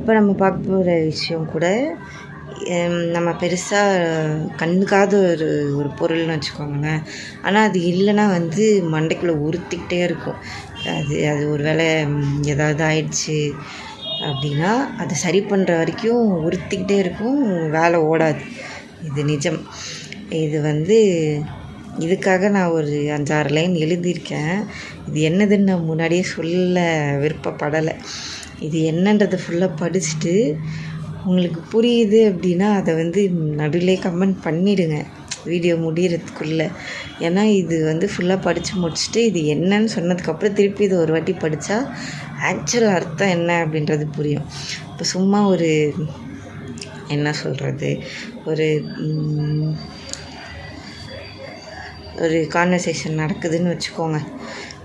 இப்போ நம்ம பார்க்க போகிற விஷயம் கூட நம்ம பெருசாக கண்டுக்காத ஒரு பொருள்னு வச்சுக்கோங்களேன். ஆனால் அது இல்லைன்னா வந்து மண்டைக்குள்ளே உறுத்திக்கிட்டே இருக்கும். அது ஒரு வேளை ஏதாவது ஆயிடுச்சு அப்படின்னா அதை சரி பண்ணுற வரைக்கும் உறுத்திக்கிட்டே இருக்கும், வேலை ஓடாது. இது நிஜம். இது வந்து இதுக்காக நான் ஒரு 5-6 லைன் எழுதியிருக்கேன். இது என்னதுன்னு நான் முன்னாடியே சொல்ல விருப்பப்படலை. இது என்னன்றதை ஃபுல்லாக படிச்சுட்டு உங்களுக்கு புரியுது அப்படின்னா அதை வந்து நடுவிலே கமெண்ட் பண்ணிவிடுங்க வீடியோ முடிகிறதுக்குள்ளே. ஏன்னா இது வந்து ஃபுல்லாக படித்து முடிச்சுட்டு இது என்னன்னு சொன்னதுக்கப்புறம் திருப்பி இது ஒரு வாட்டி படித்தா ஆக்சுவல் அர்த்தம் என்ன அப்படின்றது புரியும். இப்போ சும்மா ஒரு என்ன சொல்கிறது, ஒரு கான்வர்சேஷன் நடக்குதுன்னு வச்சுக்கோங்க.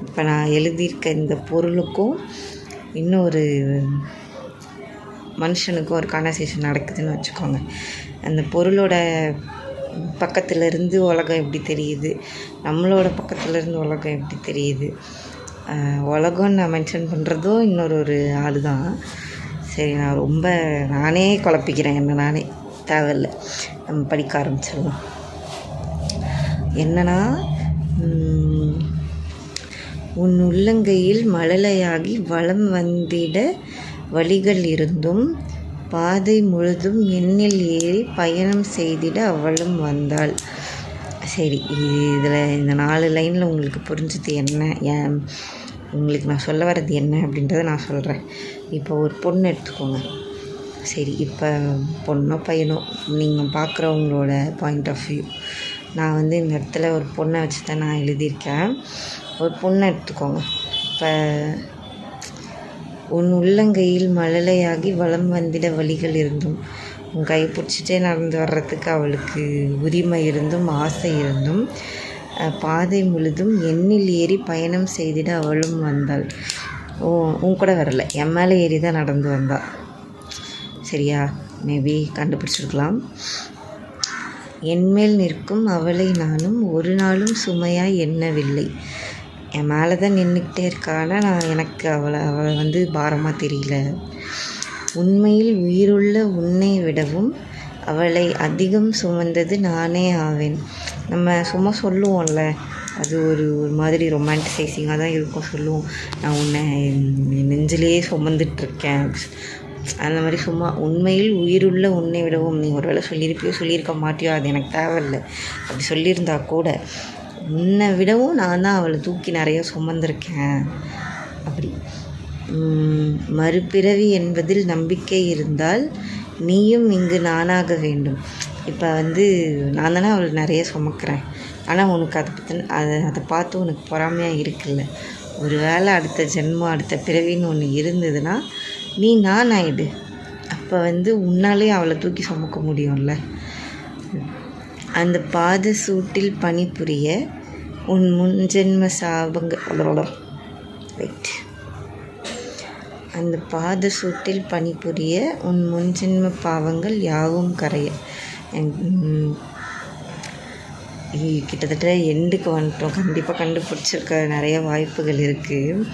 இப்போ நான் எழுதியிருக்க இந்த பொருளுக்கும் இன்னொரு மனுஷனுக்கும் ஒரு கான்வர்சேஷன் நடக்குதுன்னு வச்சுக்கோங்க. அந்த பொருளோட பக்கத்துலேருந்து உலகம் எப்படி தெரியுது, நம்மளோட பக்கத்துலேருந்து உலகம் எப்படி தெரியுது. உலகம்னு நான் மென்ஷன் பண்ணுறதும் இன்னொரு ஆள் தான். சரி, நானே குழப்பிக்கிறேன், என்ன நானே. தேவையில்லை, நம்ம படிக்க ஆரம்பிச்சிடலாம். என்னன்னா, உன் உள்ளங்கையில் மழலையாகி வலம் வந்திட வழிகள் இருந்தும் பாதை முழுதும் எண்ணில் ஏறி பயணம் செய்திட அவளும் வந்தாள். சரி, இதில் இந்த 4 லைனில் உங்களுக்கு புரிஞ்சது என்ன, உங்களுக்கு நான் சொல்ல வர்றது என்ன அப்படின்றத நான் சொல்கிறேன். இப்போ ஒரு பொண்ணு எடுத்துக்கோங்க. சரி, இப்போ பொண்ணோ பையனோ நீங்கள் பார்க்குறவங்களோட பாயிண்ட் ஆஃப் வியூ. நான் வந்து இந்த இடத்துல ஒரு பொண்ணை வச்சு தான் நான் எழுதியிருக்கேன். ஒரு பொண்ணை எடுத்துக்கோங்க. இப்போ உன் உள்ளங்கையில் மழலையாகி வலம் வந்திட வழிகள் இருந்தும், உன் கை பிடிச்சிட்டே நடந்து வர்றதுக்கு அவளுக்கு உரிமை இருந்தும் ஆசை இருந்தும் பாதை முழுதும் எண்ணில் ஏறி பயணம் செய்திட அவளும் வந்தாள். உன் கூட வரல, என் மேலே ஏறி தான் நடந்து வந்தாள். சரியா? மேபி கண்டுபிடிச்சிருக்கலாம். என்மேல் நிற்கும் அவளை நானும் ஒரு நாளும் சுமையாய் எண்ணவில்லை. என் மேலே தான் நின்றுக்கிட்டே இருக்கானா, எனக்கு அவளை வந்து பாரமாக தெரியல. உண்மையில் உயிருள்ள உன்னை விடவும் அவளை அதிகம் சுமந்தது நானே ஆவேன். நம்ம சும்மா சொல்லுவோம்ல, அது ஒரு மாதிரி ரொமான்டிசைசிங்காக தான் இருக்கும். சொல்லுவோம், நான் உன்னை நெஞ்சிலேயே சுமந்துட்டுருக்கேன். அந்த மாதிரி சும்மா உண்மையில் உயிருள்ள உன்னை விடவும், நீ ஒரு வேளை சொல்லியிருக்க மாட்டியோ, அது எனக்கு தேவையில்லை. அப்படி சொல்லியிருந்தா கூட உன்னை விடவும் நான் தான் அவளை தூக்கி நிறைய சுமந்திருக்கேன். அப்படி மறுபிறவி என்பதில் நம்பிக்கை இருந்தால் நீயும் இங்கு நானாக வேண்டும். இப்போ வந்து நான் தானே அவளை நிறைய சுமக்கிறேன், ஆனால் உனக்கு அதை பார்த்து உனக்கு பொறாமையாக இருக்குல்ல. ஒரு வேளை அடுத்த ஜென்மம் அடுத்த பிறவின்னு ஒன்று இருந்ததுன்னா நீ நான் ஆயிடு. அப்போ வந்து உன்னாலே அவளை தூக்கி சுமக்க முடியும்ல. அந்த பாத சூட்டில் பணிபுரிய உன் முன்ஜென்ம அந்த பாத சூட்டில் பணிபுரிய உன் முன்ஜென்ம பாவங்கள் யாவும் கரைய. கிட்டத்தட்ட எண்டுக்கு வந்துட்டோம். கண்டிப்பாக கண்டுபிடிச்சிருக்க நிறைய வாய்ப்புகள் இருக்குது.